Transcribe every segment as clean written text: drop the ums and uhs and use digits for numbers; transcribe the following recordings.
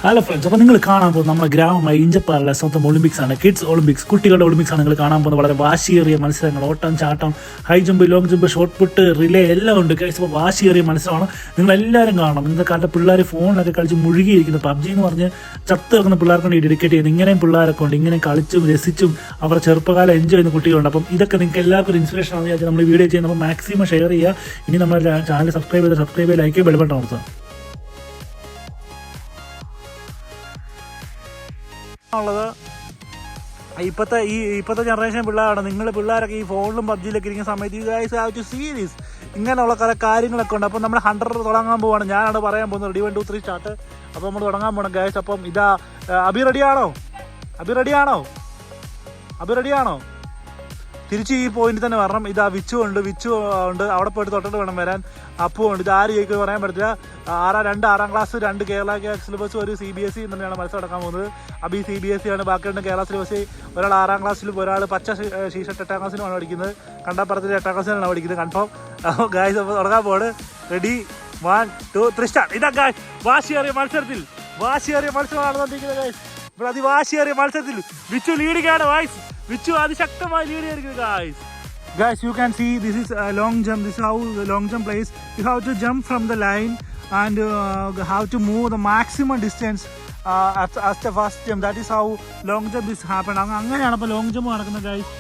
Hello friends, അപ്പോൾ നിങ്ങൾ കാണാൻ പോകുന്നത് നമ്മുടെ ഗ്രാമമായ ഇഞ്ചപ്പാറയിലെ സ്വന്തം ഒളിമ്പിക്സ് ആണ്. കിഡ്സ് ഒളിമ്പിക്സ്, കുട്ടികളുടെ ഒളിമ്പിക്സ് ആണ് നിങ്ങൾ കാണാൻ പോകുന്നത്. വളരെ വാശിയേറിയ മത്സരങ്ങൾ, ഓട്ടം, ചാട്ടം, high jump, long jump, shot put, relay എല്ലാം ഉണ്ട് ഗൈസ്. അപ്പോൾ വാശിയേറിയ മത്സരമാണ്, നിങ്ങൾ എല്ലാവരും കാണണം. ഇന്നത്തെ കാലത്തെ പിള്ളേർ ഫോണിലൊക്കെ കളിച്ച് മുഴുകിയിരിക്കുന്നു. പബ്ജി എന്ന് പറഞ്ഞ് ചത്ത് വെക്കുന്ന പിള്ളേർക്ക് വേണ്ടി ഡെഡിക്കേറ്റ് ചെയ്യുന്നത്. ഇങ്ങനെയും പിള്ളേരൊക്കെ ഉണ്ട്, ഇങ്ങനെ കളിച്ചും രസിച്ചും അവരുടെ ചെറുപ്പകാലം എൻജോയ് ചെയ്യുന്ന കുട്ടികളുണ്ട്. അപ്പം ഇതൊക്കെ നിങ്ങൾക്ക് എല്ലാവർക്കും ഇൻസ്പിറേഷൻ ആണെന്ന് വിചാരിച്ചാൽ നമ്മൾ വീഡിയോ ചെയ്യുന്നത്. അപ്പോൾ മാക്സിമം ഷെയർ ചെയ്യുക. ഇനി നമ്മുടെ ചാനൽ സബ്സ്ക്രൈബ് ചെയ്ത് ലൈക്ക് ബെൽ ബട്ടൺ അമർത്തുക. ഉള്ളത് ഇപ്പോഴത്തെ ജനറേഷൻ പിള്ളേരാണ്. നിങ്ങൾ പിള്ളേരൊക്കെ ഈ ഫോണിലും പബ്ജിയിലൊക്കെ ഇരിക്കുന്ന സമയത്ത് you guys have to see this. ഇങ്ങനെയുള്ള പല കാര്യങ്ങളൊക്കെ ഉണ്ട്. അപ്പോൾ നമ്മൾ 100 തുടങ്ങാൻ പോവാണ്. ഞാനാണ് പറയാൻ പോകുന്നത്. Ready 1 2 3 start. അപ്പോൾ നമ്മൾ തുടങ്ങാൻ പോകണം ഗൈസ്. അപ്പം ഇതാ അബി റെഡിയാണോ? തിരിച്ച് ഈ പോയിന്റ് തന്നെ വരണം. ഇതാ വിച്ചു ഉണ്ട്, അവിടെ പോയിട്ട് തൊട്ടിട്ട് വേണം വരാൻ. അപ്പു ഉണ്ട്. ഇത് ആര് ജയിക്കും പറയാൻ പറ്റില്ല. 6 ക്ലാസ്, 2 കേരള സിലബസ്, ഒരു CBSE തന്നെയാണ് മത്സരം നടക്കാൻ പോകുന്നത്. അബി CBSE ആണ്, ബാക്കി 2 കേരള സിലബസ്. ഒരാൾ 6 ക്ലാസ്സിലും ഒരാൾ പച്ച ടീഷർട്ട് 8ാം ക്ലാസ്സിലുമാണ് പഠിക്കുന്നത്. കണ്ടാപ്പുറത്തിൽ 8ാം ക്ലാസ്സിലാണ് പഠിക്കുന്നത് കൺഫേം. അപ്പോൾ ഗായ്സ് അപ്പോൾ തുടങ്ങാൻ പോവാണ്. Ready 1 2 3 start. ഇതാ ഗായ്സ് വാശിയേറിയ മത്സരമാണ് നടന്നുകൊണ്ടിരിക്കുന്നത് ഗായ്സ്. ഇവിടെ അതിവാശിയേറിയ മത്സരത്തിൽ വിച്ചു ലീഡിങ്ങാണ് ഗായ്സ്. വിച്ചു അതിശക്തമായി ലീഡ് ചെയ്തിരിക്കുന്നത് guys. You can see this is a long jump. This is how the long jump plays. You have to jump from the line and have to move the maximum distance as the first jump. That is how long jump is happen. അങ്ങനെയാണ് ഇപ്പോൾ long jump നടക്കുന്നത് guys.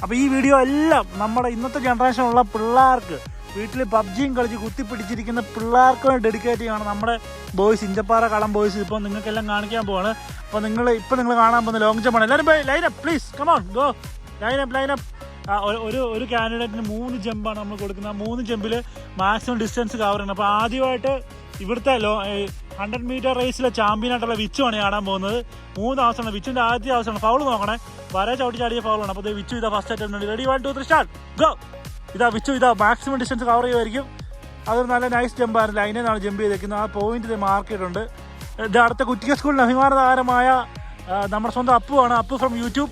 അപ്പോൾ ഈ video എല്ലാം നമ്മുടെ ഇന്നത്തെ ജനറേഷനുള്ള പിള്ളേർക്ക്, വീട്ടിൽ പബ്ജിയും കളിച്ച് കുത്തിപ്പിടിച്ചിരിക്കുന്ന പിള്ളേർക്ക് വേണ്ടി ഡെഡിക്കേറ്റ് ചെയ്യണം. നമ്മുടെ ബോയ്സ്, ഇഞ്ചപ്പാറ കളം ബോയ്സ് ഇപ്പോൾ നിങ്ങൾക്കെല്ലാം കാണിക്കാൻ പോവാണ്. അപ്പോൾ നിങ്ങൾ കാണാൻ പോകുന്ന ലോങ് ജമ്പാണ്. എല്ലാവരും lineup please, come on go. Lineup. ഒരു കാൻഡിഡേറ്റിന് 3 ജമ്പാണ് നമ്മൾ കൊടുക്കുന്നത്. ആ 3 ജമ്പിൽ മാക്സിമം ഡിസ്റ്റൻസ് കവർ ചെയ്യണം. അപ്പോൾ ആദ്യമായിട്ട് ഇവിടുത്തെ 100 മീറ്റർ റേസിലെ ചാമ്പ്യനായിട്ടുള്ള വിച്ചുവാണ് കാണാൻ പോകുന്നത്. 3 അവസരമാണ്. വിച്ചുവിൻ്റെ ആദ്യത്തെ അവസരമാണ്. ഫൗൾ നോക്കണേ, ചവിട്ടി ചാടിയ ഫൗളാണ്. അപ്പോൾ വിച്ചു ഇതാ first attempt. Ready 1 2 3 start go. ഇതാ വിച്ചു മാക്സിമം ഡിസ്റ്റൻസ് കവർ ചെയ്യുമായിരിക്കും. അതൊരു നല്ല നൈസ് ജമ്പായിരുന്നു. ലൈനിൽ നിന്നാണ് ജമ്പ് ചെയ്തേക്കുന്നത്. ആ പോയിന്റ് മാർക്ക് ചെയ്തിട്ടുണ്ട്. ഇത് അടുത്ത കുറ്റിക്ക സ്കൂളിന് അഭിമാന താരമായ നമ്മുടെ സ്വന്തം അപ്പുവാണ്. അപ്പു ഫ്രം യൂട്യൂബ്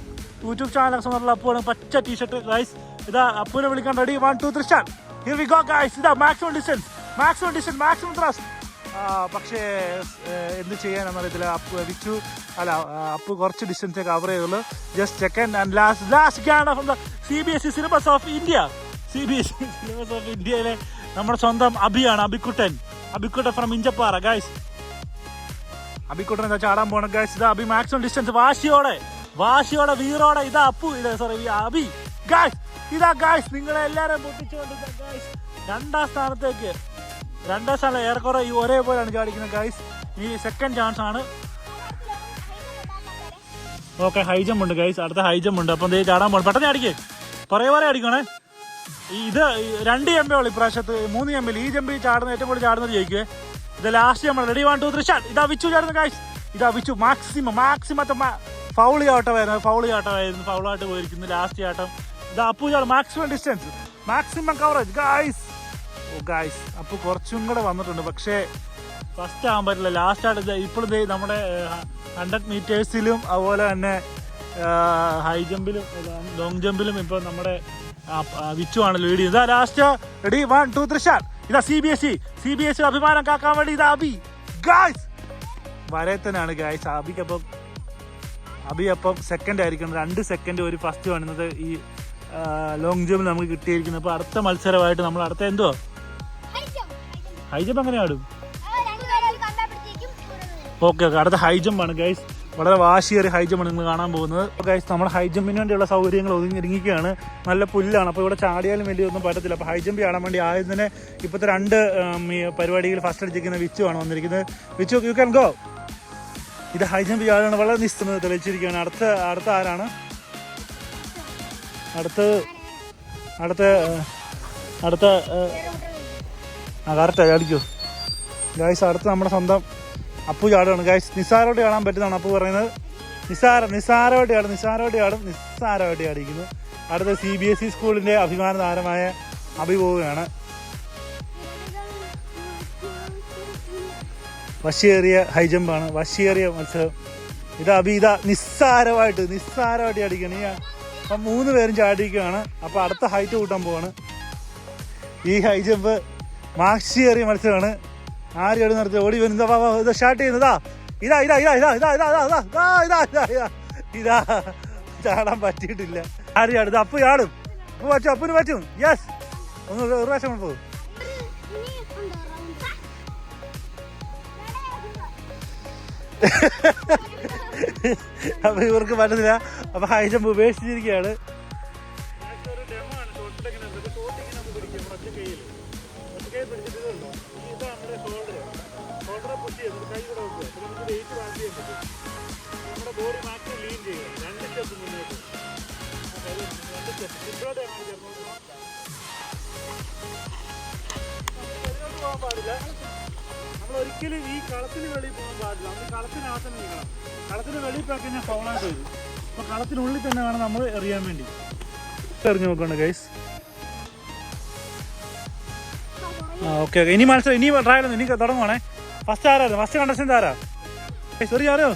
ചാനലൊക്കെ സ്വന്തമുള്ള അപ്പുവാണ്. പച്ച ടീഷർട്ട് ഗൈസ്. ഇതാ അപ്പുവിനെ വിളിക്കാൻ ready 1 2 3 start. Here we go guys. ഇതാ മാക്സിമം ഡിസ്റ്റൻസ്, മാക്സിമം ത്രസ്റ്റ്. പക്ഷേ എന്ത് ചെയ്യാനെന്നറിയത്തില്ല. അപ്പു കുറച്ച് ഡിസ്റ്റൻസേ കവർ ചെയ്തുള്ളൂ. Just second and last can from the CBSE syllabus of India. CBSE syllabus of ഇന്ത്യയിലെ നമ്മുടെ സ്വന്തം അബിക്കുട്ടൻ ഫ്രം ഇഞ്ചപ്പാറ ഗൈസ്. അബിക്കുട്ടൻ എന്താ ചാടാൻ പോകണം ഗൈസ്. ഇതാ അബി മാക്സിമം ഡിസ്റ്റൻസ് വാശിയോടെ വീറോടെ. ഇതാ അബി ഗൈസ്. ഇതാ ഗൈസ് നിങ്ങളെല്ലാരും പൊട്ടിച്ചുകൊണ്ട് ഗൈസ് 2ാം സ്ഥാനത്തേക്ക്. 2ാം സ്ഥാനം ഏറെക്കുറെ ഒരേപോലെയാണ് ചാടിക്കുന്നത് ഗൈസ്. ഈ സെക്കൻഡ് ചാൻസ് ആണ്. ഓക്കെ, ഹൈ ജമ്പ് ഉണ്ട് ഗൈസ്. അടുത്ത ഹൈ ജമ്പ് ഉണ്ട്. അപ്പം ദേ ചാടാൻ പോകണം. പെട്ടെന്ന് അടിക്കേ, കുറേ അടിക്കണേ. ഇത് 2 ജമ്പേ ഉള്ളൂ ഇപ്രാവശ്യത്ത്. 3 ജമ്പിൽ ഈ ജമ്പിൽ ചാടുന്ന ഏറ്റവും കൂടുതൽ ചാടുന്നത് ജയിക്കുവേ. ഇത് ലാസ്റ്റ് നമ്മൾ റെഡി 1 2 3 സ്റ്റാർട്ട്. ഇതാ വിച്ചു ചാടുന്ന ഗൈസ്. ഇതാ വിച്ചു മാക്സിമത്തെ ഫൗളായിട്ട് പോയിരിക്കുന്നു. ലാസ്റ്റ് ചാട്ടം ഇതാ അപ്പു ചാടും. Maximum distance, maximum coverage guys. Guys Appu കുറച്ചും കൂടെ വന്നിട്ടുണ്ട്. പക്ഷേ ഫസ്റ്റ് ആകാൻ പറ്റില്ല. ലാസ്റ്റ് ആയിട്ട് ഇപ്പോഴും നമ്മുടെ 100 മീറ്റേഴ്സിലും അതുപോലെ തന്നെ ഹൈ ജമ്പിലും ലോങ് ജമ്പിലും ഇപ്പോൾ നമ്മുടെ വിച്ചു ആണ് ലീഡ് ചെയ്യുന്നത്. ഇതാ ലാസ്റ്റ് റെഡി 1 2 3 സ്റ്റാർട്ട്. ഇതാ CBSE അഭിമാനം കാക്കാൻ വേണ്ടി ഇതാ അബി ഗൈസ്. വരത്തനാണ് ഗൈസ്. അബി അപ്പം സെക്കൻഡ് ആയിരിക്കണം. 2 സെക്കൻഡ് ഒരു ഫസ്റ്റ് കാണുന്നത് ഈ ലോങ് ജമ്പിൽ നമുക്ക് കിട്ടിയിരിക്കുന്നത്. അപ്പോൾ അടുത്ത മത്സരമായിട്ട് നമ്മൾ അടുത്ത എന്തോ ഹൈ ജമ്പ് എങ്ങനെ ആടും? ഓക്കെ, അടുത്ത ഹൈ ജമ്പാണ് ഗൈസ്. വളരെ വാശിയേറിയ ഹൈ ജമ്പാണ് നിങ്ങൾ കാണാൻ പോകുന്നത്. അപ്പോൾ ഗൈസ് നമ്മുടെ ഹൈ ജമ്പിന് വേണ്ടിയുള്ള സൗകര്യങ്ങൾ ഒതുങ്ങിയിരിക്കുകയാണ്. നല്ല പുല്ലാണ്. അപ്പോൾ ഇവിടെ ചാടിയാലും വലിയൊന്നും പറ്റത്തില്ല. അപ്പോൾ ഹൈ ജമ്പ് ചാടാൻ വേണ്ടി ആയതിന് ഇപ്പോഴത്തെ 2 പരിപാടിയിൽ ഫസ്റ്റ് അടിച്ചിരിക്കുന്ന വിച്ചു ആണ് വന്നിരിക്കുന്നത്. Vichu you can go. ഇത് ഹൈ ജമ്പ് ചാടാണ്. വളരെ നിസ്തുത തെളിയിച്ചിരിക്കുകയാണ്. അടുത്ത ആരാണ്? അടുത്ത കറക്റ്റാ ചാടിക്കോ ഗൈസ്. അടുത്ത് നമ്മുടെ സ്വന്തം അപ്പു ചാടുകയാണ് ഗൈസ്. നിസ്സാരമായിട്ട് കാണാൻ പറ്റുന്നതാണ് അപ്പു പറയുന്നത്. നിസ്സാരമായിട്ട് ചാടിക്കുന്നു. അടുത്ത CBSE സ്കൂളിൻ്റെ അഭിമാന താരമായ അബി പോവുകയാണ്. വശിയേറിയ ഹൈ ജമ്പാണ്, വശിയേറിയ മത്സരം. അബി നിസ്സാരമായിട്ട് ചാടിക്കുകയാണ്. അപ്പം 3 പേരും ചാടിക്കുകയാണ്. അപ്പോൾ അടുത്ത ഹൈറ്റ് കൂട്ടാൻ പോവാണ്. ഈ ഹൈ ജമ്പ് വാശിയേറിയ മത്സരമാണ്. ആര് ചാടി നിർത്തി ഓടി വരുന്നത്. ഇത് സ്റ്റാർട്ട് ചെയ്യുന്നതാ ഇതാ ഇതാ ഇതാ ഇതാ ഇതാ ഇതാ ഇതാ ഇതാ ഇതാ ഇതാ ഇതാ ചാടാൻ പറ്റിയിട്ടില്ല. ആര് ചാടും? ഇത് അപ്പു ചാടും. അപ്പു പറ്റും, അപ്പുന് പറ്റും. യെസ്, ഒന്ന് ഒരു പ്രാവശ്യം പോകും. അപ്പൊ ഇവർക്ക് പറ്റത്തില്ല. അപ്പൊ ഹൈ ജമ്പ് ഉപേക്ഷിച്ചിരിക്കുകയാണ്. നമ്മൾ ഒരിക്കലും ഈ കളത്തിന് വെളിയിൽ പോകാൻ പാടില്ല. നമ്മൾ കളത്തിനകത്ത് നിൽക്കണം. കളത്തിന് വെളിയിൽ പോയി കഴിഞ്ഞാൽ ഫൗളായിട്ട് വരും. അപ്പൊ കളത്തിനുള്ളിൽ തന്നെ വേണം നമ്മൾ എറിയാൻ വേണ്ടി. എറിഞ്ഞു നോക്കണം ഗൈസ്. ഓക്കെ ഓക്കെ, ഇനി മത്സരം, ഇനി ട്രയൽ ഇനി തുടങ്ങുവാണേ. ഫസ്റ്റ് ആരായിരുന്നു? ഫസ്റ്റ് കണ്ടസ്റ്റന്റ് ആരാ? സോറി, ആരോ?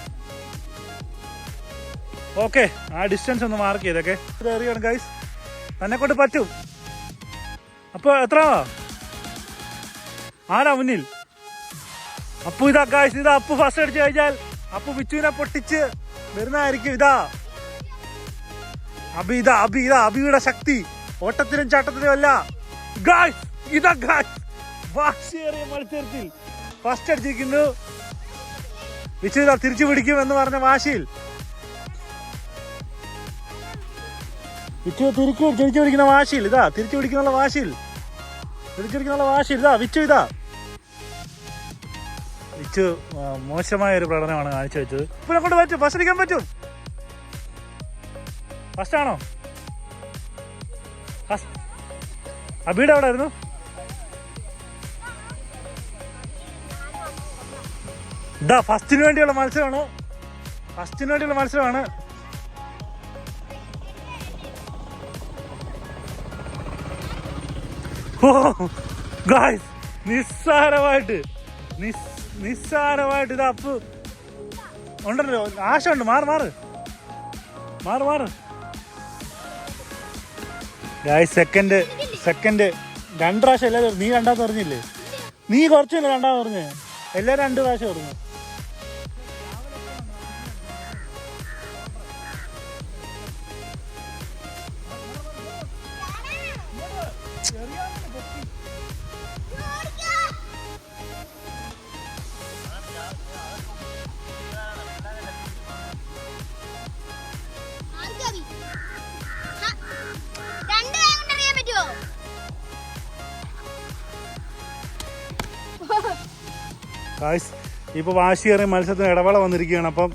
ഓക്കെ, ആ ഡിസ്റ്റൻസ് ഒന്ന് മാർക്ക് ചെയ്തൊക്കെ ഇത് എറിയാണ് ഗൈസ്. തന്നെ കൊണ്ട് പറ്റും. അപ്പൊ എത്ര ആരാ മുന്നിൽ? അപ്പു. ഇതാ ഗൈസ്, ഇതാ അപ്പു ഫസ്റ്റ് അടിച്ചു കഴിഞ്ഞാൽ അപ്പു വിച്ചുവിനെ പൊട്ടിച്ച് വരുന്നതായിരിക്കും. ഇതാ അബി, ഇതാ അബി, ഇതാ അബിയുടെ ശക്തി. ഓട്ടത്തിലും ചാട്ടത്തിലും അല്ല ഗൈസ്. ഇതാ ഗൈസ്, വാശിയേറിയ മത്സരത്തിൽ ഫസ്റ്റ് അടിച്ചിരിക്കുന്നു വിച്ചു. ഇതാ തിരിച്ചു പിടിക്കും എന്ന് പറഞ്ഞ വാശിയിൽ വിച്ചു തിരിച്ചു പിടിക്കുന്ന വാശിയിൽ, ഇതാ തിരിച്ചു പിടിക്കുന്നുള്ള വാശിയിൽ, ഇതാ വിച്ചു. ഇതാ വിച്ചു മോശമായ ഒരു പ്രകടനമാണ് കാഴ്ചവെച്ചത്. ഇപ്പൊ കൊണ്ട് പറ്റും, ഫസ്റ്റ് അടിക്കാൻ പറ്റും. ഫസ്റ്റ് ആണോ? അബിയുടെ എവിടെ ആയിരുന്നു? ഇതാ ഫസ്റ്റിന് വേണ്ടിയുള്ള മത്സരമാണ്. ഓ ഗായ്സ്, നിസ്സാരമായിട്ട് ഇത് അപ്പ് ഉണ്ടല്ലോ. ആശയുണ്ട്. മാറ് ഗായ്സ്. സെക്കൻഡ് 2 പ്രാവശ്യം എല്ലാവരും. നീ രണ്ടാമത് പറഞ്ഞില്ലേ? നീ കുറച്ചല്ലേ രണ്ടാമത് പറഞ്ഞേ? എല്ലാവരും 2 പ്രാവശ്യം പറഞ്ഞു. ഗായ്സ്, ഇപ്പോൾ വാശിയേറിയ മത്സരത്തിന് ഇടവേള വന്നിരിക്കുകയാണ്. അപ്പം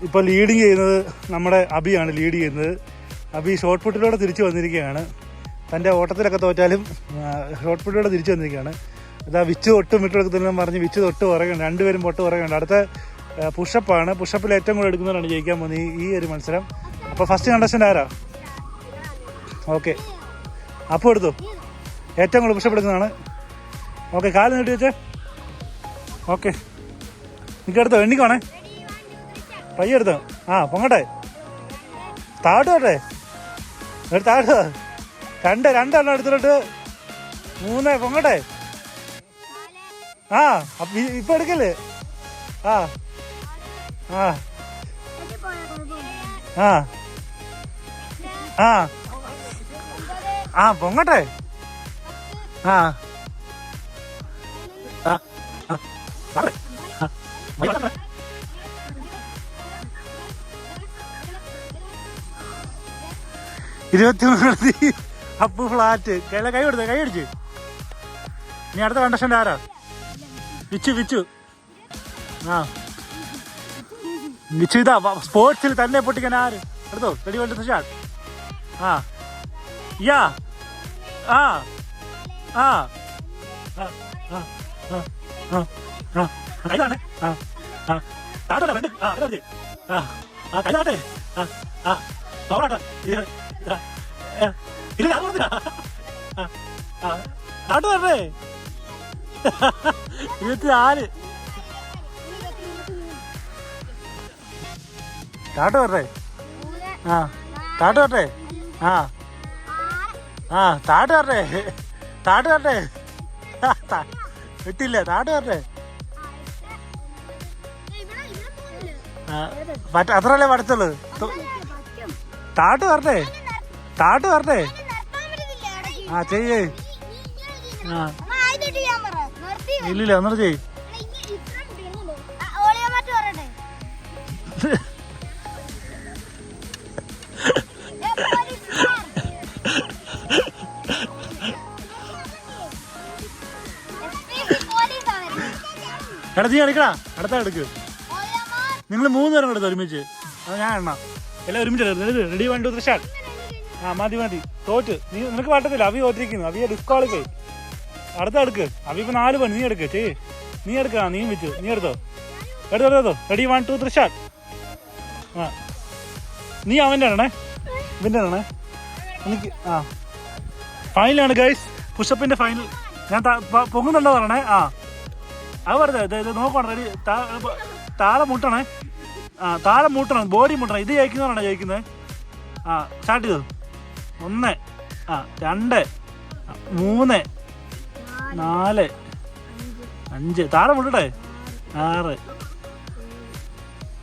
ഇപ്പോൾ ലീഡിങ് ചെയ്യുന്നത് നമ്മുടെ അബിയാണ്. അബി ഷോർട്ട് പുട്ടിലൂടെ തിരിച്ചു വന്നിരിക്കുകയാണ്. തൻ്റെ ഓട്ടത്തിലൊക്കെ തോറ്റാലും ഷോർട്ട് പുട്ടിലൂടെ തിരിച്ചു വന്നിരിക്കുകയാണ്. ഇതാ വിച്ചു ഒട്ടും വിട്ടെടുക്കുന്നില്ലെന്ന് പറഞ്ഞ് വിച്ചു തൊട്ട് പുറകെയുണ്ട്. 2 പേരും പുറകെയുണ്ട്. അടുത്ത പുഷപ്പാണ്. പുഷപ്പിൽ ഏറ്റവും കൂടുതൽ എടുക്കുന്നവരാണ് ജയിക്കാൻ പോകുന്നത് ഈ ഒരു മത്സരം. അപ്പോൾ ഫസ്റ്റ് കണ്ടസ്റ്റൻ്റ് ആരാ? ഓക്കെ, അപ്പോൾ എടുത്തു. ഏറ്റവും കൂടുതൽ പുഷപ്പ് എടുക്കുന്നതാണ്. ഓക്കെ, കാല് നീട്ടി വെച്ചേ. ഓക്കെ, നിനക്കെടുത്തോ? എണ്ണിക്കോണേ, പയ്യെ എടുത്തോ. പൊങ്ങട്ടെ, താഴോട്ടെ, താഴോ. 2 എടുത്തിട്ട് 3 പൊങ്ങട്ടെ. ഇപ്പൊ എടുക്കല്ലേ? പൊങ്ങട്ടെ. 23 അപ്പു ഫ്ലാറ്റ്. കൈ അടിച്ച്. ഇനി അടുത്ത കണ്ടസ്റ്റന്റ് ആരാ? വിച്ചു. വിച്ചു ഇതാ സ്പോർട്സിൽ തന്നെ പൊട്ടിക്കാൻ ആര്? എടുത്തോ. Ready, 1 2 start. നാട്ടുകാരേ 24 താട്ട് പറഞ്ഞേ. താട്ട് പറഞ്ഞേ. താട്ട് പറഞ്ഞേ. ഇട്ടില്ല. താട്ട് പറഞ്ഞേ. അത്രല്ലേ പറ്റത്തുള്ളൂ. താട്ട് വരട്ടെ, താട്ട് വരട്ടെ. ആ ചെയ്യേ. ആ ഇല്ലില്ല ഒന്നും ചെയ്. എടാ നീ എടുക്കടാ, അടുത്ത എടുക്ക്. നിങ്ങൾ 3 പേരും എടുത്ത് ഒരുമിച്ച്. അത് ഞാൻ എണ്ണാം. എല്ലാം ഒരുമിച്ച് റെഡി 1 2 3 സ്റ്റാർട്ട്. ആ മതി മതി. തോറ്റ് നീ, നിനക്ക് പറ്റത്തില്ല. അവി തോറ്റിരിക്കുന്നു. അവിയെ ഡിസ്ക്വാളിഫൈ. അടുത്ത എടുക്ക്. അവി ഇപ്പൊ 4 പണി. നീ എടുക്ക് ചെയ്യ്. നീ എടുക്ക. നീ വെച്ചു. നീ എടുത്തോ. എടുത്തോ. Ready 1 2 3 start. ആ നീ അവൻ്റെ ആണേ, ഇവൻ്റെ ആണേ എനിക്ക്. ആ ഫൈനലാണ് ഗൈസ്, പുഷപ്പിന്റെ ഫൈനൽ. ഞാൻ പൊങ്ങുന്നുണ്ടോ പറയണേ. ആ അത് പറഞ്ഞത് ഇത് നോക്കണം. റെഡി. താഴെ മുട്ടണേ. ആ താഴെ മുട്ടണം, ബോഡി മുട്ടണം. ഇത് ജയിക്കുന്നവരാണോ ജയിക്കുന്നത്? ആ സ്റ്റാർട്ട് ചെയ്തു. 1 2 3 4 5 താഴെ മുട്ടട്ടെ. 6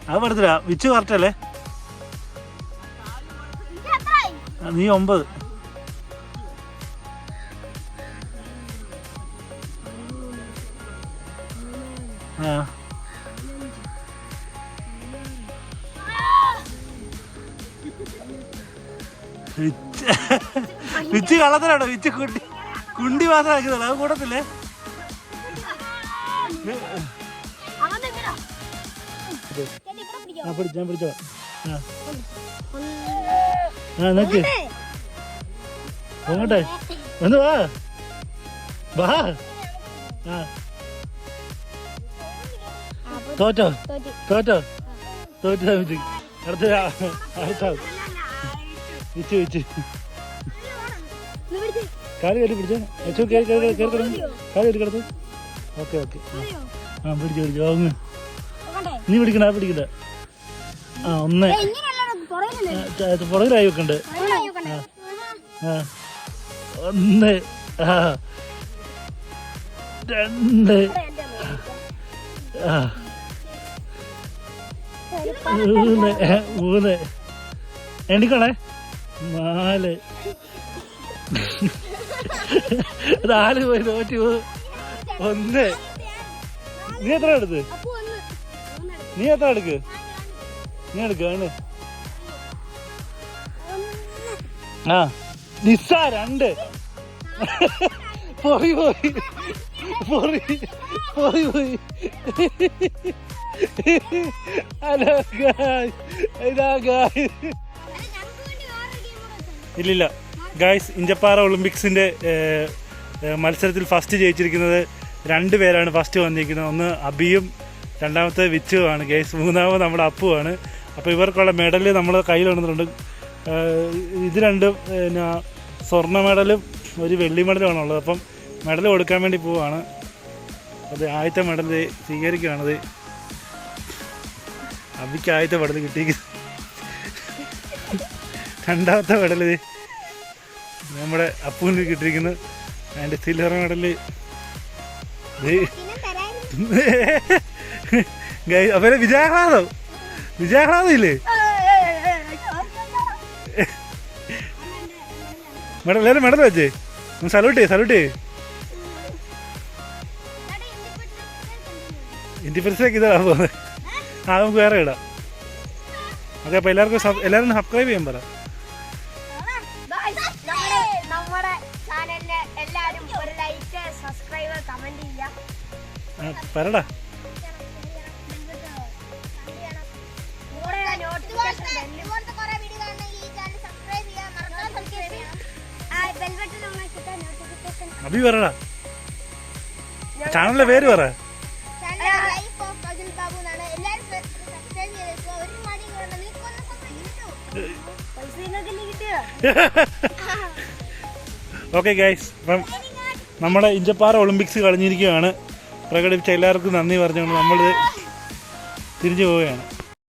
അത് പറ്റത്തില്ല. വിച്ച് കറക്റ്റ് അല്ലേ? നീ 9. ആ വിച്ച് കള്ളത്തിലാണോ? വിച്ച് കുണ്ടി മാത്രം ആക്കുന്നുള്ളൂ. അത് കൂടത്തില്ലേ? ഞാൻ പിടിച്ചോ. ആ നോക്ക് അങ്ങോട്ടെ ഒന്ന് വാ വാ. ആ തോറ്റോ തോറ്റോ തോറ്റ. അടുത്ത അടുത്ത വിച്ച് വിച്ച് കാല് കയറി പിടിച്ചോ. കാല് കയറി കിടത്ത്. Okay okay. ആ പിടിച്ചോ പിടിച്ചോ. അങ്ങ് നീ പിടിക്കണ്ട. പിടിക്കണ്ട. ആ 1 പുറകിലായി വെക്കണ്ട്. ആ 1 2 3 എണ്ണിക്കോണേ. 4 പോയി. തോറ്റു. 1. നീ എത്ര എടുത്ത്? നീ എത്ര എടുക്ക്? നീ എടുക്കാണ്. ആ നിസ്സ 2. പോയി പോയി പോയി പോയി പോയി. ഇല്ലില്ല ഗായ്സ്, ഇഞ്ചപ്പാറ ഒളിമ്പിക്സിന്റെ മത്സരത്തിൽ ഫസ്റ്റ് ജയിച്ചിരിക്കുന്നത് 2 പേരാണ്. ഫസ്റ്റ് വന്നിരിക്കുന്നത് ഒന്ന് അബിയും രണ്ടാമത്തെ വിച്ചുമാണ് ഗൈസ്. മൂന്നാമത് നമ്മുടെ അപ്പുവാണ്. അപ്പോൾ ഇവർക്കുള്ള മെഡല് നമ്മൾ കയ്യിൽ കൊണ്ടുവന്നിട്ടുണ്ട്. ഇത് 2 പിന്നെ സ്വർണ്ണ മെഡലും ഒരു വെള്ളി മെഡലുമാണ് ഉള്ളത്. അപ്പം മെഡൽ കൊടുക്കാൻ വേണ്ടി പോവാണ്. അത് ആദ്യത്തെ മെഡൽ സ്വീകരിക്കുകയാണത്. അബിക്ക് ആദ്യത്തെ മെഡൽ കിട്ടിയിരിക്കുന്നത്. രണ്ടാമത്തെ മെഡൽ നമ്മുടെ അപ്പൂന് കിട്ടിയിരിക്കുന്നു. അതിൻ്റെ സിൽവർ മെഡല് അവരെ വിജയാഹ്ലാദം ഇല്ലേ? മെഡൽ എല്ലാവരും മെഡൽ വെച്ചേ. സല്യൂട്ട് ചെയ്യ്. ഇൻഡിപെൻഡൻസിലേക്ക് ഇതാ പോകുന്നത്. ആ നമുക്ക് വേറെ ഇടാം. ഓക്കെ. അപ്പോൾ എല്ലാവരും സബ്സ്ക്രൈബ് ചെയ്യാൻ പറ. പറടാ. അബി പറടാ. ചാനലിന്റെ പേര് പറ. ഓക്കെ ഗൈസ്, അപ്പം നമ്മുടെ ഇഞ്ചപ്പാറ ഒളിമ്പിക്സ് കളഞ്ഞിരിക്കുകയാണ്. പ്രകടിപ്പിച്ച എല്ലാവർക്കും നന്ദി പറഞ്ഞുകൊണ്ട് നമ്മൾ തിരിച്ചു പോവുകയാണ്.